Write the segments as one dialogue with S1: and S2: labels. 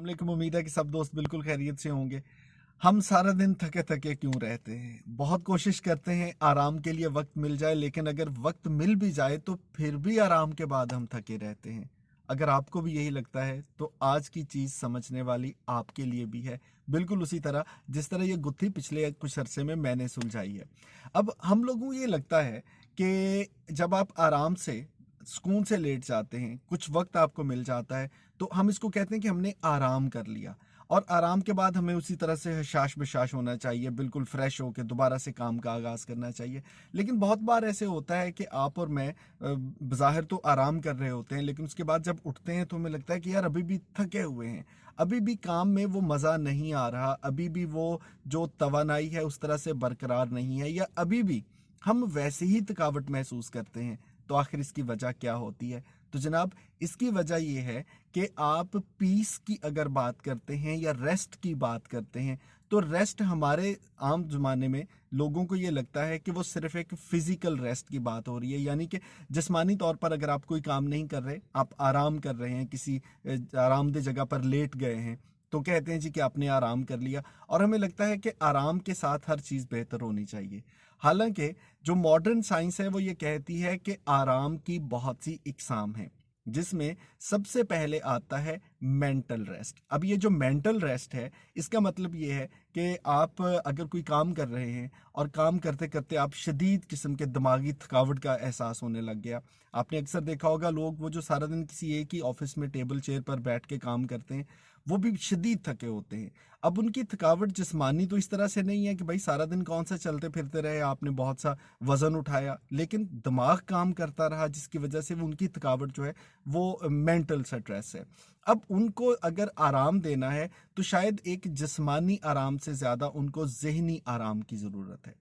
S1: वालेकुम। उम्मीद है कि सब दोस्त बिल्कुल खैरियत से होंगे। हम सारा दिन थके थके क्यों रहते हैं? बहुत कोशिश करते हैं आराम के लिए वक्त मिल जाए, लेकिन अगर वक्त मिल भी जाए तो फिर भी आराम के बाद हम थके रहते हैं। अगर आपको भी यही लगता है तो आज की चीज़ समझने वाली आपके लिए भी है, बिल्कुल उसी तरह जिस तरह ये गुत्थी पिछले कुछ अरसे में मैंने सुलझाई है। अब हम लोगों को ये लगता है कि जब आप आराम से सुकून से लेट जाते हैं, कुछ वक्त आपको मिल जाता है, तो हम इसको कहते हैं कि हमने आराम कर लिया। और आराम के बाद हमें उसी तरह से हशाश बशाश होना चाहिए, बिल्कुल फ्रेश होकर दोबारा से काम का आगाज़ करना चाहिए। लेकिन बहुत बार ऐसे होता है कि आप और मैं बज़ाहिर तो आराम कर रहे होते हैं, लेकिन उसके बाद जब उठते हैं तो हमें लगता है कि यार अभी भी थके हुए हैं, अभी भी काम में वो मज़ा नहीं आ रहा, अभी भी वो जो तवानाई है उस तरह से बरकरार नहीं है, या अभी भी हम वैसे ही थकावट महसूस करते हैं। तो आखिर इसकी वजह क्या होती है? तो जनाब, इसकी वजह ये है कि आप पीस की अगर बात करते हैं या रेस्ट की बात करते हैं, तो रेस्ट हमारे आम ज़माने में लोगों को ये लगता है कि वो सिर्फ एक फिजिकल रेस्ट की बात हो रही है, यानी कि जिस्मानी तौर पर अगर आप कोई काम नहीं कर रहे, आप आराम कर रहे हैं, किसी आरामदेह जगह पर लेट गए हैं, तो कहते हैं जी कि आपने आराम कर लिया। और हमें लगता है कि आराम के साथ हर चीज़ बेहतर होनी चाहिए। हालांकि जो मॉडर्न साइंस है वो ये कहती है कि आराम की बहुत सी इकसाम हैं, जिसमें सबसे पहले आता है मेंटल रेस्ट। अब ये जो मेंटल रेस्ट है, इसका मतलब ये है कि आप अगर कोई काम कर रहे हैं और काम करते करते आप शदीद किस्म के दिमागी थकावट का एहसास होने लग गया। आपने अक्सर देखा होगा लोग वो जो सारा दिन किसी एक ही ऑफिस में टेबल चेयर पर बैठ के काम करते हैं, वो भी शदीद थके होते हैं। अब उनकी थकावट जिस्मानी तो इस तरह से नहीं है कि भाई सारा दिन कौन सा चलते फिरते रहे, आपने बहुत सा वजन उठाया, लेकिन दिमाग काम करता रहा, जिसकी वजह से वो उनकी थकावट जो है वो मेंटल स्ट्रेस है। अब उनको अगर आराम देना है तो शायद एक जिस्मानी आराम से ज्यादा उनको जहनी आराम की जरूरत है।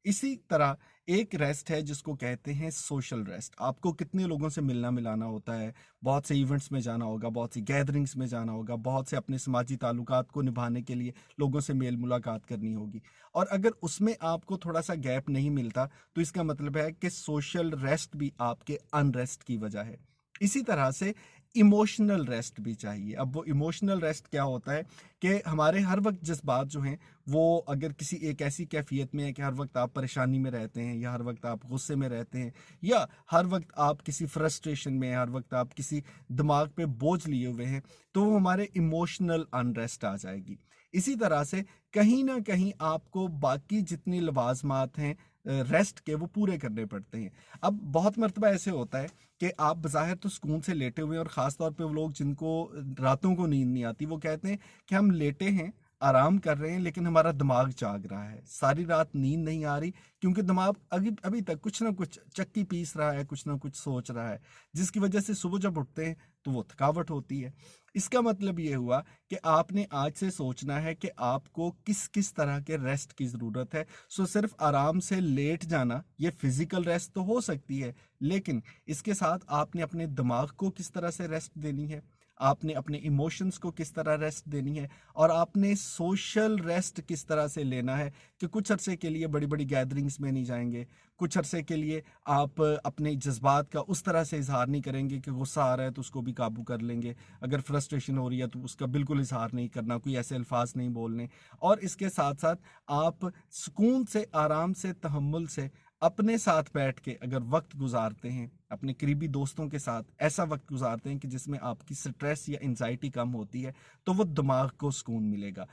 S1: इसी तरह एक रेस्ट है जिसको कहते हैं सोशल रेस्ट। आपको कितने लोगों से मिलना मिलाना होता है, बहुत से इवेंट्स में जाना होगा, बहुत सी गैदरिंग्स में जाना होगा, बहुत से अपने समाजी ताल्लुकात को निभाने के लिए लोगों से मेल मुलाकात करनी होगी। और अगर उसमें आपको थोड़ा सा गैप नहीं मिलता तो इसका मतलब है कि सोशल रेस्ट भी आपके अनरेस्ट की वजह है। इसी तरह से इमोशनल रेस्ट भी चाहिए। अब वो इमोशनल रेस्ट क्या होता है कि हमारे हर वक्त जज्बात जो हैं वो अगर किसी एक ऐसी कैफियत में है कि हर वक्त आप परेशानी में रहते हैं, या हर वक्त आप गुस्से में रहते हैं, या हर वक्त आप किसी फ्रस्ट्रेशन में, हर वक्त आप किसी दिमाग पे बोझ लिए हुए हैं, तो वो हमारे इमोशनल अनरेस्ट आ जाएगी। इसी तरह से कहीं ना कहीं आपको बाकी जितनी लवाजमात हैं रेस्ट के, वो पूरे करने पड़ते हैं। अब बहुत मरतबा ऐसे होता है कि आप बज़ाहिर तो सुकून से लेटे हुए हैं, और ख़ास तौर पे वो लोग जिनको रातों को नींद नहीं आती, वो कहते हैं कि हम लेटे हैं, आराम कर रहे हैं, लेकिन हमारा दिमाग जाग रहा है, सारी रात नींद नहीं आ रही, क्योंकि दिमाग अभी अभी तक कुछ ना कुछ चक्की पीस रहा है, कुछ ना कुछ सोच रहा है, जिसकी वजह से सुबह जब उठते हैं तो वो थकावट होती है। इसका मतलब ये हुआ कि आपने आज से सोचना है कि आपको किस किस तरह के रेस्ट की ज़रूरत है। सो सिर्फ आराम से लेट जाना ये फिजिकल रेस्ट तो हो सकती है, लेकिन इसके साथ आपने अपने दिमाग को किस तरह से रेस्ट देनी है, आपने अपने इमोशंस को किस तरह रेस्ट देनी है, और आपने सोशल रेस्ट किस तरह से लेना है कि कुछ अरसे के लिए बड़ी बड़ी गैदरिंग्स में नहीं जाएंगे, कुछ अरसे के लिए आप अपने जज्बात का उस तरह से इजहार नहीं करेंगे कि गुस्सा आ रहा है तो उसको भी काबू कर लेंगे, अगर फ्रस्ट्रेशन हो रही है तो उसका बिल्कुल इजहार नहीं करना, कोई ऐसे अल्फाज नहीं बोलने। और इसके साथ साथ आप सुकून से, आराम से, तहम्मुल से अपने साथ बैठ के अगर वक्त गुजारते हैं, अपने करीबी दोस्तों के साथ ऐसा वक्त गुजारते हैं कि जिसमें आपकी स्ट्रेस या एंजाइटी कम होती है, तो वो दिमाग को सुकून मिलेगा।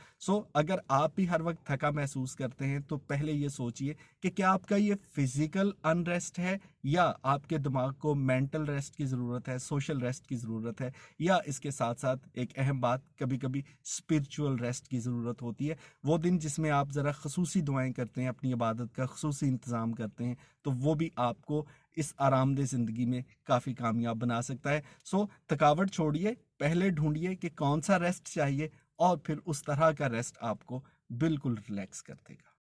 S1: अगर आप भी हर वक्त थका महसूस करते हैं तो पहले ये सोचिए कि क्या आपका ये फिजिकल अनरेस्ट है, या आपके दिमाग को मेंटल रेस्ट की ज़रूरत है, सोशल रेस्ट की ज़रूरत है, या इसके साथ साथ एक अहम बात, कभी कभी स्पिरिचुअल रेस्ट की ज़रूरत होती है। वो दिन जिसमें आप ज़रा खसूसी दुआएं करते हैं, अपनी इबादत का खसूसी इंतज़ाम करते हैं, तो वो भी आपको इस आरामदेह ज़िंदगी में काफ़ी कामयाब बना सकता है। थकावट छोड़िए, पहले ढूंढिए कि कौन सा रेस्ट चाहिए, और फिर उस तरह का रेस्ट आपको बिल्कुल रिलैक्स कर देगा।